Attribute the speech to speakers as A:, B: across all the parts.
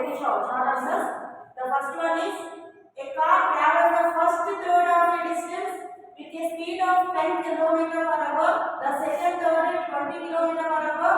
A: very short answers. The first one is a car travels the first third of a distance with a speed of 10 km per hour, the second third is 20 km per hour,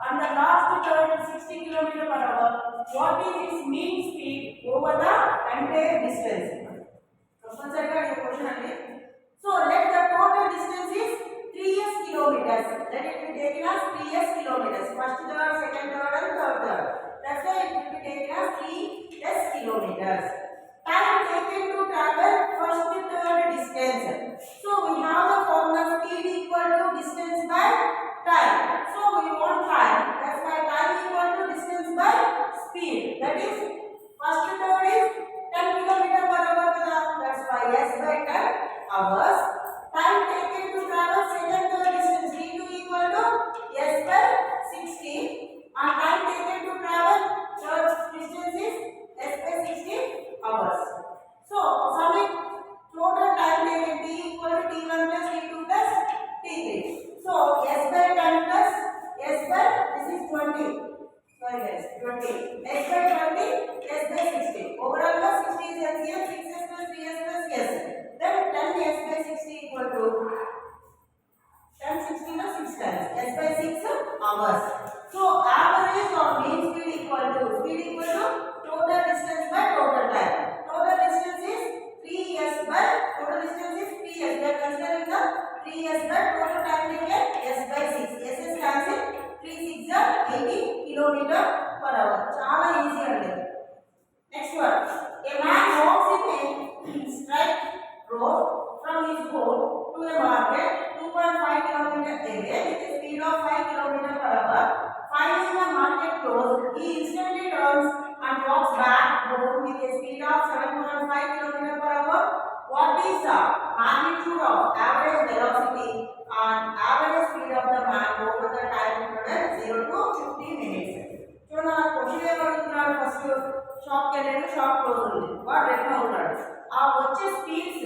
A: and the last third is 60 km per hour. What is its mean speed over the entire distance? Compulsory question again. So let the total distance is 3s kilometers. Let it be taken as 3s kilometers. First third, second third, and third third. That's why it will be taken as 3s kilometers. Time taken to travel first third distance. So we have the formula speed equal to distance by time. So we want time. That's why time equal to distance by speed. That is first third is 10 km per hour. That's why s by 10 hours. Time taken to travel second third distance d2 equal to s by 60, and time taken to travel third distance is s by 60 hours. So sum it, total time taken t equal to t1 plus t2 plus t3. So s by 10 plus s by this is 20. Sorry guys, 20. S by 20, s by 60. Overall plus 60 is LCM, 6s plus 3s plus s. Then 10s by 60 equal to 10 60 plus 6 times s by 6 hours. So average or mean speed equal to total distance by total time. Total distance is 3s by total distance is 3s. We are considering the 3s by total time taken s by 6. S is cancel. 3 6 are 80 km per hour. Chala easy andi. Next one. A man walks in a straight road from his home to a market 2.5 km away with a speed of 5 km per hour. Finding the market closed, he instantly turns and walks back home with a speed of 7.5 km per hour. What is the magnitude of average velocity and average speed of the man over the time interval 0 to 50 minutes? So now question ఏమడుగుతున్నాడు first shop కి వెళ్ళాడు shop close ఉంది వాడు ready అవుతాడు ఆ వచ్చే speeds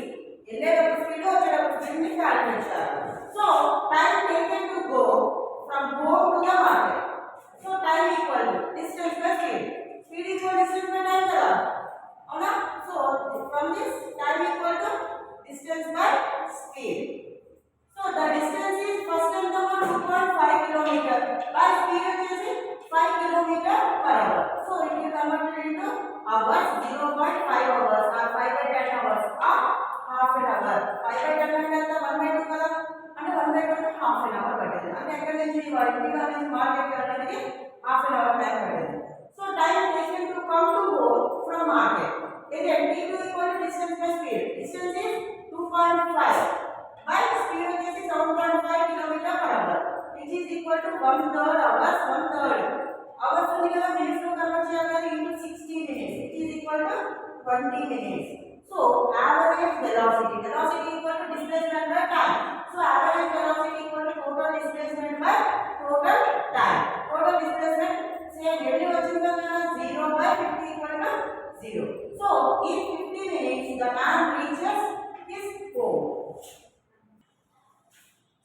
A: వెళ్ళేటప్పుడు speed వచ్చేటప్పుడు స్పీడ్ ని క్యాలిక్యులేట్ చేయాలి so time taken to go from home to the market so time equal to distance plus speed speed equal distance by time కదా అవునా so from this time equal to distance by speed so the distance is first ఎంత 2.5 kilometre by speed వచ్చేసి 5 km per hour. So it will convert into hours 0.5 hours or 5 by 10 hours or half an hour. 5 by 10 అంటే ఎంత 1 by 2 కదా అంటే 1 by 2 half an hour పడుతుంది అంటే ఎక్కడి నుంచి ఇంటిగా నుంచి మార్కెట్ వెళ్ళడానికి half an hour టైం పడుతుంది. So time taken to come to home from market. Again t2 equal to distance by speed. Distance is 2.5 by speed వచ్చేసి 7.5 km per hour. Which is equal to 1/3 hours, 1/3 hours ఉంది కదా minutes లో convert చేయాలి into 60 minutes which is equal to 20 minutes. So average velocity equal to displacement by time. So average velocity equal to total displacement by total time. Total displacement same value వచ్చింది కదా 0 by 50 equal to 0. So in 50 minutes the man reaches his home.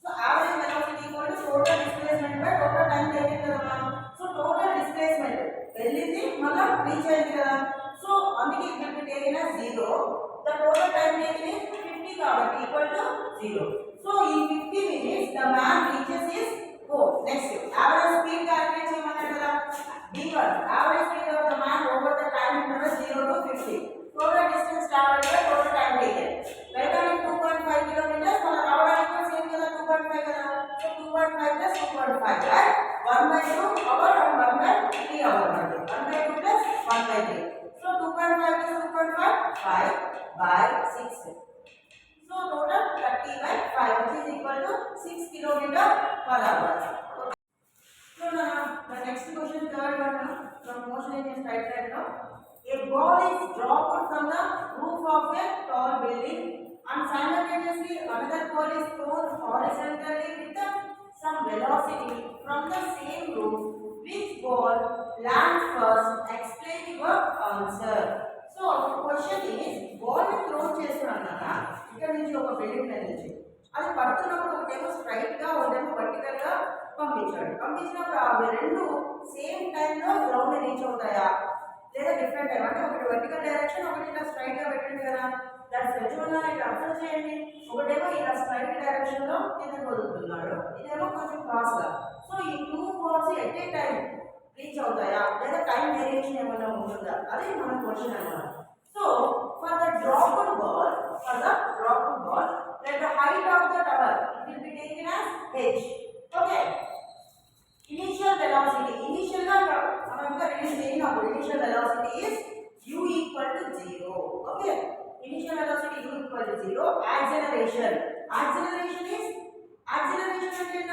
A: So average velocity equal to total displacement by total time taken kada man. So total displacement వెళ్ళింది మళ్ళా reach అయింది కదా so అందుకే ఇక్కడ taken as 0. The total time taken is 50 కాబట్టి equal to 0. So in 50 minutes the man reaches his home. Next average speed calculate చేయమన్నారు కదా d1 average speed of the man over the time interval 0 to 50. Total distance traveled by total time taken. వెళ్ళడానికి 2.5 kilometers మళ్ళీ రావడానికి same కదా 2.5 కదా so 2.5 plus 2.5 right 1/2 hour and 1/3 hour 1/2 plus 1/3 so 2.5 plus 2.5 5 by 6 so total 30 by 5 which is equal to 6 km per hour. So now the next question third one from motion in a straight line now a ball is dropped from the roof of a tall building and simultaneously another ball is thrown horizontally with some velocity from the same roof. Which ball lands first? Explain your answer. So question is ball throw చేస్తున్నాను కదా ఇక్కడ నుంచి ఒక building నుంచి అది పడుతున్నప్పుడు ఒకటేమో straight గా ఒకటేమో వర్టికల్ గా పంపించినప్పుడు ఆ రెండు సేమ్ టైం లో గ్రౌండ్ రీచ్ అవుతాయా లేదా డిఫరెంట్ టైం అంటే ఒకటి వర్టికల్ డైరెక్షన్ ఒకటి ఇలా స్ట్రైట్ గా పెట్టండి కదా దట్స్ చూడండి ఇక్కడ అబ్జర్వ్ చేయండి ఒకటేమో ఇలా స్ట్రైట్ డైరెక్షన్ లో కిందకి వదులుతున్నాడు ఇదేమో కొంచెం క్రాస్ గా సో ఈ two balls at a time reach అవుతాయా లేదా టైం వేరియేషన్ ఏమైనా ఉంటుందా అది మన క్వశ్చన్ అన్నమాట so for the dropped ball let the height of the tower it will be taken as h okay initial velocity initial velocity is u equal to 0 okay initial velocity u equal to 0 acceleration is acceleration in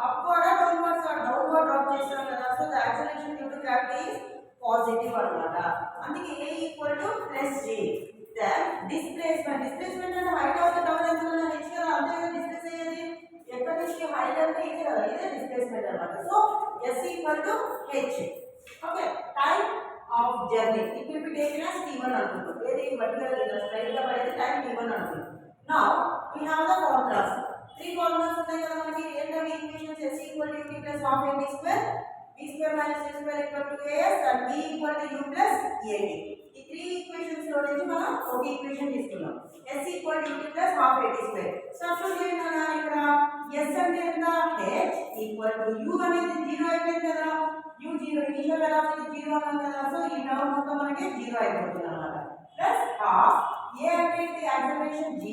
A: upward or downward drop chestam kada so the acceleration due to gravity is positive anamata అందుకే a equal to plus g then displacement and height of the tower ఎంత h కదా అంతే displays అయ్యేది ఎక్కడి నుంచి height అంటే ఇదే కదా ఇదే డిస్ప్లేస్మెంట్ అన్నమాట so s equal to h okay time of journey it will be taken as t1 అనుకుంటాం ఏది వర్టికల్ ఇలా స్ట్రైట్ గా పడేది టైం t1 అనుకుంటాం now we have the formulas three formulas ఉన్నాయి కదా మనకి ఏంటవి equations s equal to ut plus half at square b square minus c square equal to as and b equal to u plus at ఈ three equations లో నుంచి మనం ఒక equation తీసుకున్నాం s equal to ut plus half at square substitute చేయండి ఇక్కడ s అంటే ఎంత h equal to u అనేది 0 అయిపోయింది కదా u 0 ఇనిషియల్ వెలాసిటీ 0 అన్నాం కదా సో ఈ టర్మ్ మొత్తం మనకి 0 అయిపోతుంది అన్నమాట ప్లస్ హాఫ్ a అంటే ది యాక్సిలరేషన్ g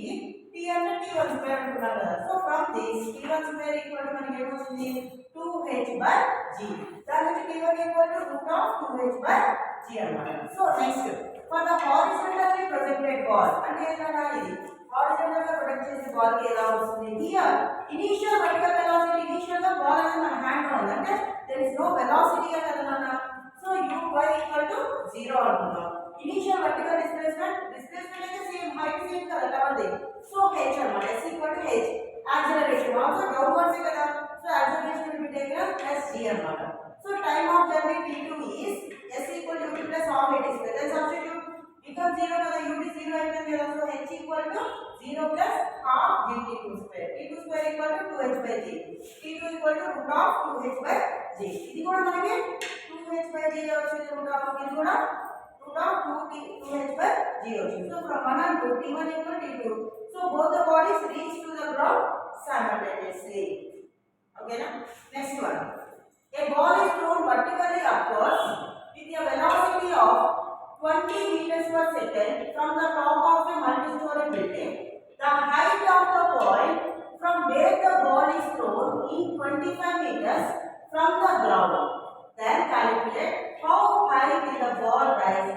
A: t అంటే t1 స్క్వేర్ అనుకున్నాం కదా so from this t1 square equal to మనకి ఏమొస్తుంది 2h by g దాని నుంచి t1 equal to root of 2h by g అన్నమాట so next for the horizontally projected ball అంటే ఏంటన్నా ఇది హారిజాంటల్ గా ప్రొజెక్ట్ చేసే బాల్ కి ఎలా వస్తుంది here initial vertical velocity initial గా బాల్ అనేది మన హ్యాండ్ లో ఉంది అంటే దేర్ ఇస్ నో వెలాసిటీ కదా so u y equal to 0 అనుకుందాం ఇనిషియల్ వర్టికల్ డిస్ప్లేస్మెంట్ అయితే సేమ్ హైట్ సేమ్ కదా టవర్ ది సో h అన్నమాట s equal to h acceleration also downwards కదా so acceleration will be taken as g అన్నమాట so time of journey t2 is s equal to u plus half at square then substitute become 0 కదా ut 0 అయిపోయింది కదా so h equal to 0 plus half gt2 square t2 square equal to 2h by g t2 equal to root of 2h by g ఇది కూడా మనకి 2h by g వచ్చింది root of ఇది కూడా root of 2h by g వచ్చింది so from 1 and 2 t1 equal to t2 so both the bodies reach to the ground simultaneously okay na next one a ball is thrown vertically upwards with a velocity of 20 meters per second from the top of a multi-story building. The height of the point from where the ball is thrown is 25 meters from the ground. Then calculate how high will the ball rise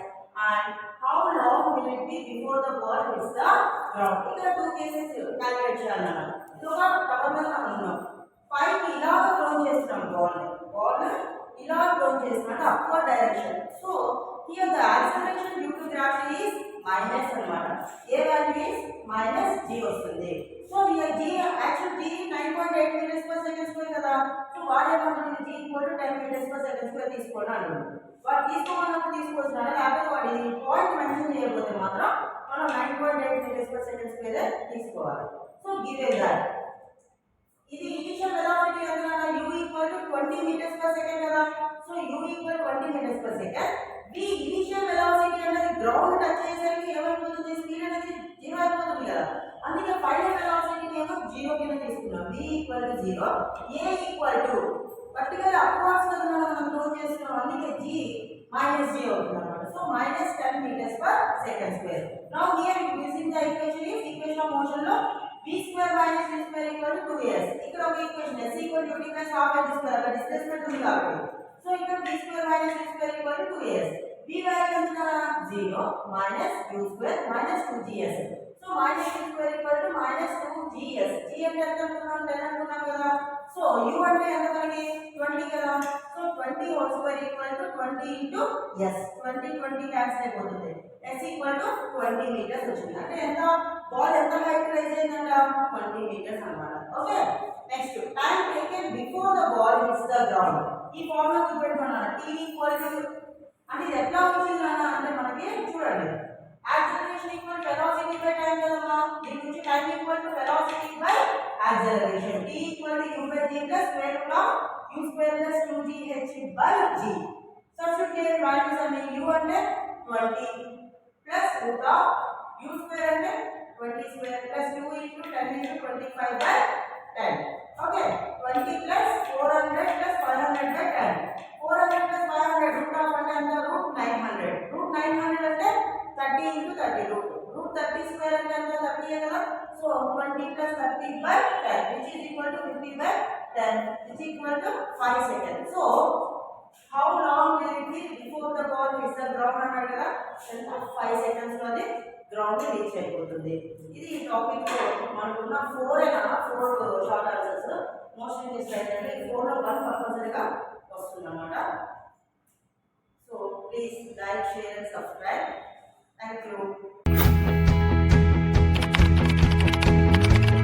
A: and how long will it be before the ball hits the ground. ఇక్కడ two cases calculate చేయాలన్నా ఇదొక tower మీద మనం ఉన్నాం పైకి ఇలా throw చేస్తున్నాం ball ఇలా థ్రో చేస్తున్నాం upward direction so here the acceleration due to gravity is minus అన్నమాట A value is minus g వస్తుంది so here g actual g 9.8 metres per second square కదా సో వాట్ ఏమంటుంది g 10 metres per second square తీసుకోండి అంటున్నాడు వాడు తీసుకోమన్నప్పుడు తీసుకోవచ్చున్నారా లేకపోతే వాడు ఈ పాయింట్ మెన్షన్ చేయకపోతే మాత్రం మనం 9.8 మీటర్స్ పర్ సెకండ్ స్క్వేర్ తీసుకోవాలి సో గివెన్ దట్ ఇది ఇనిషియల్ వెలాసిటీ ఎంత u equal to 20 metres per second కదా so u equal 20 metres per second v initial velocity అనేది గ్రౌండ్ టచ్ చేసేసరికి ఏమైపోతుంది స్పీడ్ అనేది 0 అయిపోతుంది కదా అందుకే ఫైనల్ వెలాసిటీ ఏమో 0 కింద తీసుకున్నాం v equal to 0 a equal to vertical upwards కదా మనం థ్రో చేస్తున్నాం అందుకే g మైనస్ g అవుతుంది అన్నమాట so minus 10 metres per second square now here using the equation of motion లో v square minus v square equal to 2s ఇక్కడ ఒక equation s equal to ut plus half at square అక్కడ displacement ఉంది కాబట్టి so ఇక్కడ v square minus v square equal to 2s v value ఎంత 0 minus u square minus 2gs so minus u square equal to minus 2gs g అంటే ఎంత అనుకున్నాం 10 అనుకున్నాం కదా సో u అంటే ఎంత మనకి 20 కదా so 20 whole square equal to 20 into s 20 cancel అయిపోతుంది s equal to 20 meters వచ్చింది అంటే ఎంత బాల్ ఎంత హైట్ రైజ్ అయిందంట 20 meters అన్నమాట okay next time taken before the ball hits the ground ఈ ఫార్ములా చూపెట్టుకున్నాను t ఈక్వల్ టు అంటే ఇది ఎట్లా వచ్చింది నాన్న అంటే మనకి చూడండి acceleration equal velocity by time కదమ్మా దీని నుంచి time equal to velocity by acceleration t equal to u by g plus square root of u square plus 2gh by g substitute values and u అంటే 20 plus root of u square అంటే 20 square plus 2 into 10 into 25 by 10. Okay, 20 plus 400 plus 500 by 10. 400 plus 500 root of అంటే ఎంత root 900. Root 900 అంటే 30 into 30 root. Root 30 square అంటే ఎంత 30 కదా. So 20 plus 30 by 10 which is equal to 50 by 10 which is equal to 5 seconds. So how long will it be before the ball hits the ground అన్నాడు కదా. ఎంత 5 seconds లో అది ground reach అయిపోతుంది. ఇది ఈ టాపిక్ లో మనకున్న 4 షార్ట్ ఆన్సర్స్. మోస్ట్ ఇంట్రెస్ట్ అయితే 4 లో 1 కంపల్సరీగా వస్తుందన్నమాట. So please like, share and subscribe. Thank you.